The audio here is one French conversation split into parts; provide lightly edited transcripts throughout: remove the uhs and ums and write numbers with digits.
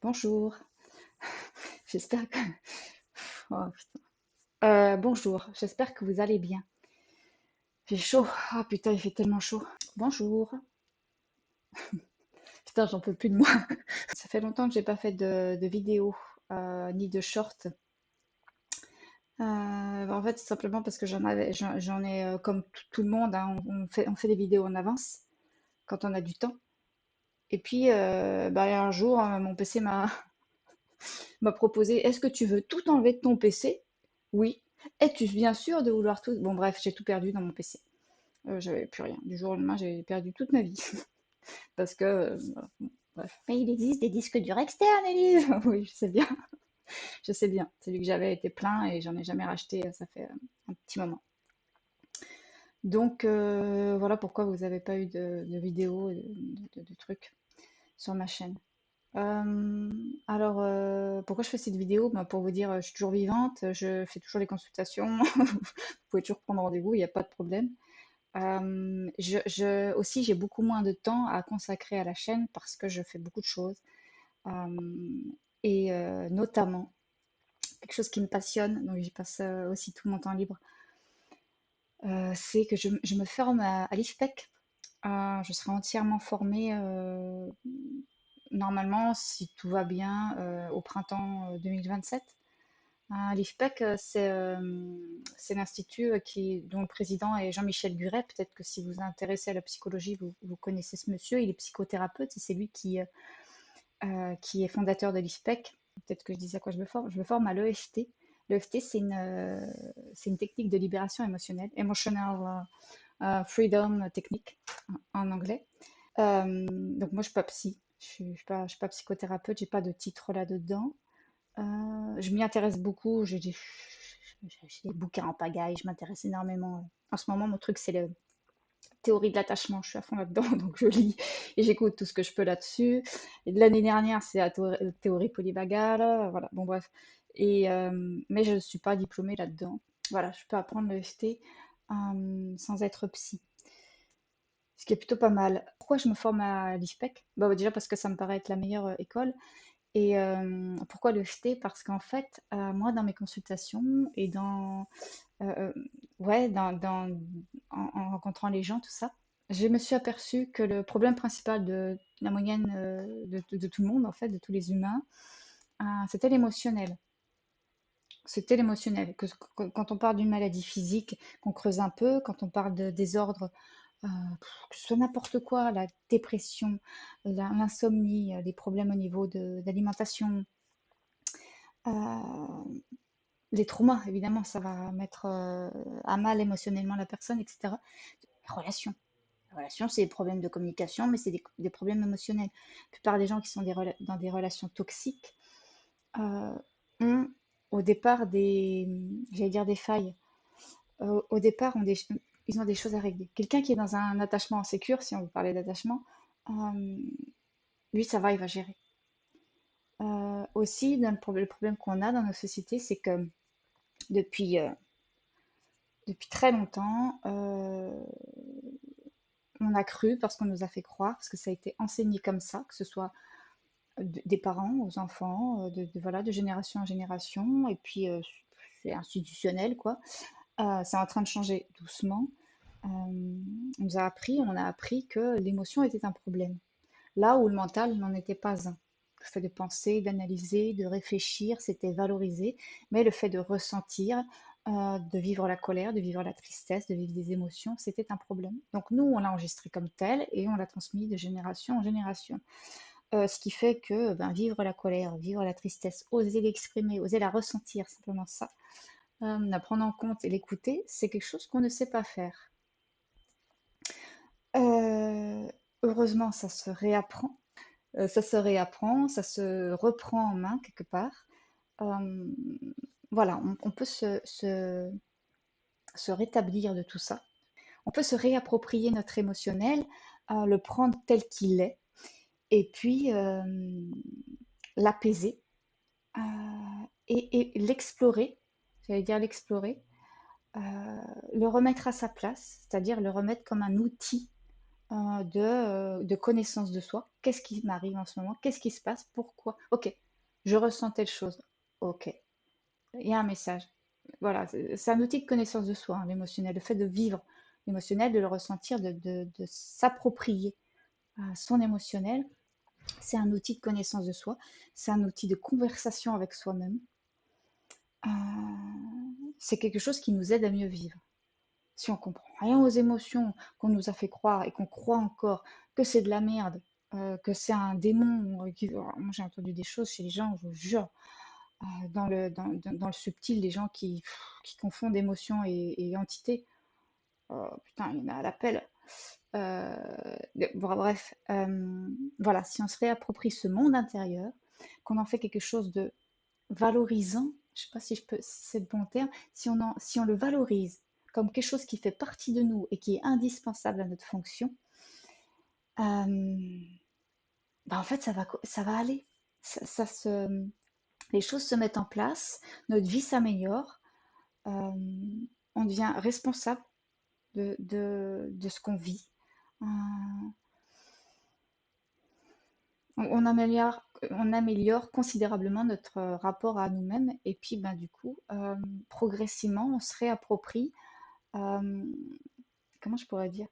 Bonjour, j'espère que... Oh, putain. Bonjour, j'espère que vous allez bien. J'ai chaud. Ah putain, il fait tellement chaud. Bonjour. Putain, j'en peux plus de moi. Ça fait longtemps que j'ai pas fait de vidéo ni de short. En fait, c'est simplement parce que j'en ai comme tout le monde, hein, on fait des vidéos en avance quand on a du temps. Et puis, un jour, mon PC m'a proposé, est-ce que tu veux tout enlever de ton PC? Oui. Es-tu bien sûr de vouloir tout? Bon, bref, j'ai tout perdu dans mon PC. J'avais plus rien. Du jour au lendemain, j'ai perdu toute ma vie. Parce que, voilà, bon, bref. Mais il existe des disques durs externes, Elise. Oui, je sais bien. Je sais bien. Celui que j'avais était plein et j'en ai jamais racheté. Ça fait un petit moment. Donc, voilà pourquoi vous n'avez pas eu de vidéos, de trucs sur ma chaîne. Pourquoi je fais cette vidéo? Ben, pour vous dire, je suis toujours vivante, je fais toujours les consultations. Vous pouvez toujours prendre rendez-vous, il n'y a pas de problème. Aussi, j'ai beaucoup moins de temps à consacrer à la chaîne parce que je fais beaucoup de choses. Notamment, quelque chose qui me passionne, donc j'y passe aussi tout mon temps libre, c'est que je me forme à l'IFPEC. Je serai entièrement formée normalement, si tout va bien, au printemps 2027. L'IFPEC, c'est l'institut dont le président est Jean-Michel Guret. Peut-être que si vous vous intéressez à la psychologie, vous connaissez ce monsieur. Il est psychothérapeute et c'est lui qui est fondateur de l'IFPEC. Peut-être que je dis à quoi je me forme. Je me forme à l'EFT. L'EFT, c'est une technique de libération émotionnelle, Emotional Freedom Technique en anglais. Donc moi, je suis pas psy. Je suis pas psychothérapeute, j'ai pas de titre là-dedans. Je m'y intéresse beaucoup, j'ai des bouquins en pagaille, je m'intéresse énormément. En ce moment, mon truc, c'est la théorie de l'attachement, je suis à fond là-dedans, donc je lis et j'écoute tout ce que je peux là-dessus. Et de l'année dernière, c'est la théorie polyvagale, voilà, bon bref. Mais je ne suis pas diplômée là-dedans. Voilà, je peux apprendre le FT sans être psy, ce qui est plutôt pas mal. Pourquoi je me forme à l'IFPEC? Bah, déjà parce que ça me paraît être la meilleure école. Pourquoi le jeter? Parce qu'en fait, moi, dans mes consultations et euh, euh, ouais, en rencontrant les gens, tout ça, je me suis aperçue que le problème principal de la moyenne de tout le monde, en fait, de tous les humains, c'était l'émotionnel. C'était l'émotionnel. Quand on parle d'une maladie physique, qu'on creuse un peu, quand on parle de désordre, euh, que ce soit n'importe quoi, la dépression, l'insomnie, les problèmes au niveau de l'alimentation, euh, les traumas, évidemment, ça va mettre à mal émotionnellement la personne, etc. Les relations. Les relations, c'est des problèmes de communication, mais c'est des problèmes émotionnels. La plupart des gens qui sont dans des relations toxiques euh, ont au départ j'allais dire des failles. Au départ, ils ont des choses à régler. Quelqu'un qui est dans un attachement insécure, si on veut parler d'attachement, euh, lui, ça va, il va gérer. Aussi, le problème qu'on a dans nos sociétés, c'est que depuis, euh, depuis très longtemps, on a cru, parce qu'on nous a fait croire, parce que ça a été enseigné comme ça, que ce soit des parents aux enfants, voilà, de génération en génération, et puis c'est institutionnel, quoi. C'est en train de changer doucement. On a appris que l'émotion était un problème, là où le mental n'en était pas un. Le fait de penser, d'analyser, de réfléchir, c'était valorisé, mais le fait de ressentir, de vivre la colère, de vivre la tristesse, de vivre des émotions, c'était un problème. Donc nous, on l'a enregistré comme tel et on l'a transmis de génération en génération. Ce qui fait que ben, vivre la colère, vivre la tristesse, oser l'exprimer, oser la ressentir, simplement ça, la prendre en compte et l'écouter, c'est quelque chose qu'on ne sait pas faire. Euh, Heureusement, ça se réapprend, ça se reprend en main quelque part. Euh, voilà, on peut se rétablir de tout ça. On peut se réapproprier notre émotionnel, le prendre tel qu'il est, et puis l'apaiser et l'explorer, j'allais dire l'explorer, le remettre à sa place, c'est-à-dire le remettre comme un outil de connaissance de soi. Qu'est-ce qui m'arrive en ce moment? Qu'est-ce qui se passe? Pourquoi? Ok, je ressens telle chose. Ok, il y a un message. Voilà, c'est un outil de connaissance de soi, hein, l'émotionnel. Le fait de vivre l'émotionnel, de le ressentir, de s'approprier son émotionnel, c'est un outil de connaissance de soi, c'est un outil de conversation avec soi-même. C'est quelque chose qui nous aide à mieux vivre. Si on comprend rien aux émotions, qu'on nous a fait croire et qu'on croit encore que c'est de la merde, que c'est un démon, moi j'ai entendu des choses chez les gens, je vous jure, dans le subtil, des gens qui confondent émotion et entité. Oh, putain, il y en a à l'appel. Euh, Bref, voilà, si on se réapproprie ce monde intérieur, qu'on en fait quelque chose de valorisant, je sais pas si si c'est le bon terme, si on le valorise comme quelque chose qui fait partie de nous et qui est indispensable à notre fonction, euh, bah en fait, ça va aller. Les choses se mettent en place, notre vie s'améliore, euh, on devient responsable de ce qu'on vit. Euh, on améliore considérablement notre rapport à nous-mêmes et puis ben, du coup, progressivement, on se réapproprie, euh, comment je pourrais dire,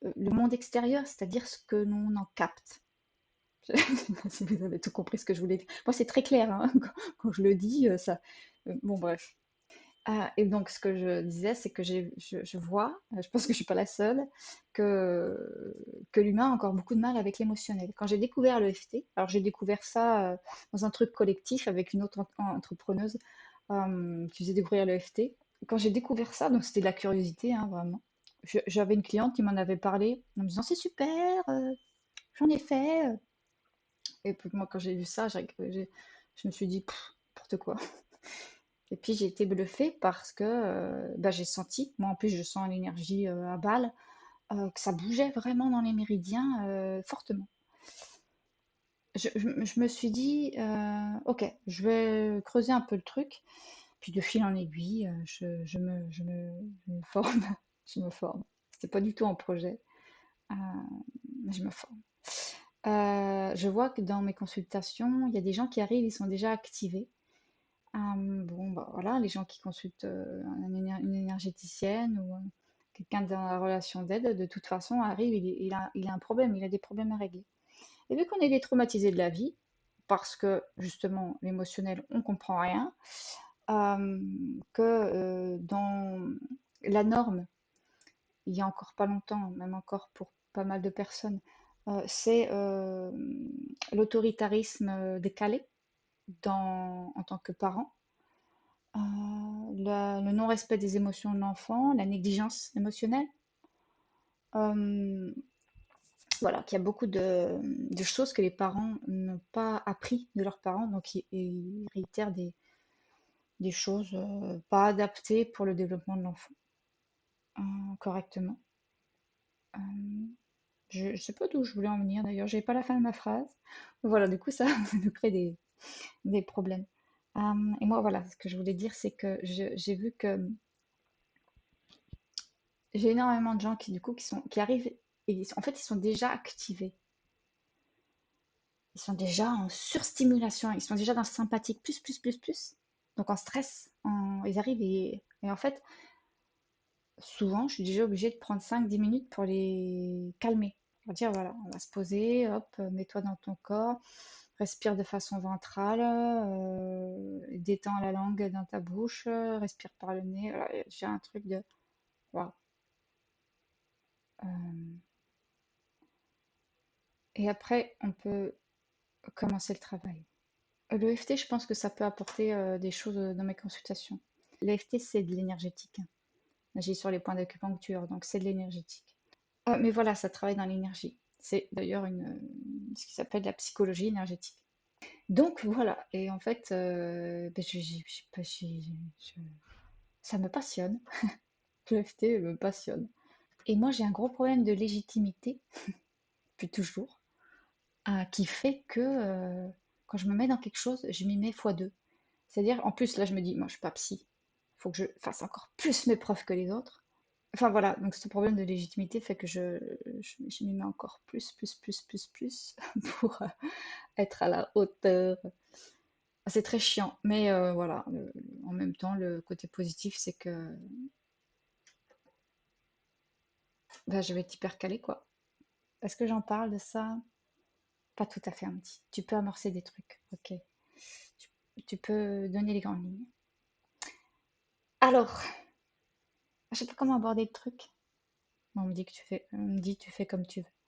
le monde extérieur, c'est-à-dire ce que l'on en capte. Je ne sais pas si vous avez tout compris ce que je voulais dire. Moi, c'est très clair hein, quand je le dis, ça. Bon, bref. Et donc, ce que je disais, c'est que je vois, je pense que je suis pas la seule, que l'humain a encore beaucoup de mal avec l'émotionnel. Quand j'ai découvert le FT, alors j'ai découvert ça dans un truc collectif avec une autre entrepreneuse qui faisait découvrir le FT. Quand j'ai découvert ça, donc c'était de la curiosité, hein, vraiment. J'avais une cliente qui m'en avait parlé en me disant c'est super, j'en ai fait. Et puis moi, quand j'ai vu ça, je me suis dit, pff, n'importe quoi. Et puis j'ai été bluffée parce que bah, j'ai senti, moi en plus je sens l'énergie à balle, que ça bougeait vraiment dans les méridiens fortement. Je me suis dit, ok, je vais creuser un peu le truc. Puis de fil en aiguille, je me forme. Je me forme. C'était pas du tout un projet, euh, mais je me forme. Je vois que dans mes consultations, il y a des gens qui arrivent, ils sont déjà activés. Bon, bah, voilà, les gens qui consultent une énergéticienne ou quelqu'un dans la relation d'aide, de toute façon, arrive, il a un problème, il a des problèmes à régler. Et vu qu'on est détraumatisé de la vie, parce que justement, l'émotionnel, on comprend rien, euh, que dans la norme, il y a encore pas longtemps, même encore pour pas mal de personnes, c'est l'autoritarisme décalé en tant que parent. Le non-respect des émotions de l'enfant, la négligence émotionnelle. Euh, voilà, qu'il y a beaucoup de choses que les parents n'ont pas appris de leurs parents, donc ils réitèrent des choses pas adaptées pour le développement de l'enfant correctement. Euh, je ne sais pas d'où je voulais en venir d'ailleurs, j'avais pas la fin de ma phrase. Voilà, du coup, ça nous crée des problèmes. Et moi, voilà, ce que je voulais dire, c'est que j'ai vu que j'ai énormément de gens qui, du coup, qui arrivent et en fait, ils sont déjà activés. Ils sont déjà en surstimulation. Ils sont déjà dans le sympathique, plus, plus, plus, plus. Donc en stress. Ils arrivent et en fait, souvent, je suis déjà obligée de prendre 5-10 minutes pour les calmer. Pour dire, voilà, on va se poser, hop, mets-toi dans ton corps, respire de façon ventrale, détends la langue dans ta bouche, respire par le nez. Voilà, j'ai un truc de... Waouh. Euh, et après, on peut commencer le travail. L'EFT, je pense que ça peut apporter des choses dans mes consultations. L'EFT, c'est de l'énergétique. J'ai sur les points d'acupuncture, donc c'est de l'énergétique. Mais voilà, ça travaille dans l'énergie. C'est d'ailleurs ce qui s'appelle la psychologie énergétique. Donc voilà, et en fait, ben, ça me passionne. L'EFT me passionne. Et moi, j'ai un gros problème de légitimité, depuis toujours, qui fait que quand je me mets dans quelque chose, je m'y mets fois deux. C'est-à-dire, en plus, là, je me dis, moi, je suis pas psy. Il faut que je fasse encore plus mes preuves que les autres. Enfin voilà, donc ce problème de légitimité fait que je m'y mets encore plus pour être à la hauteur. C'est très chiant, mais voilà, en même temps, le côté positif, c'est que bah, je vais être hyper calée, quoi. Est-ce que j'en parle de ça? Pas tout à fait, un petit. Tu peux amorcer des trucs, ok. Tu peux donner les grandes lignes. Alors, je sais pas comment aborder le truc. On me dit que on me dit tu fais comme tu veux.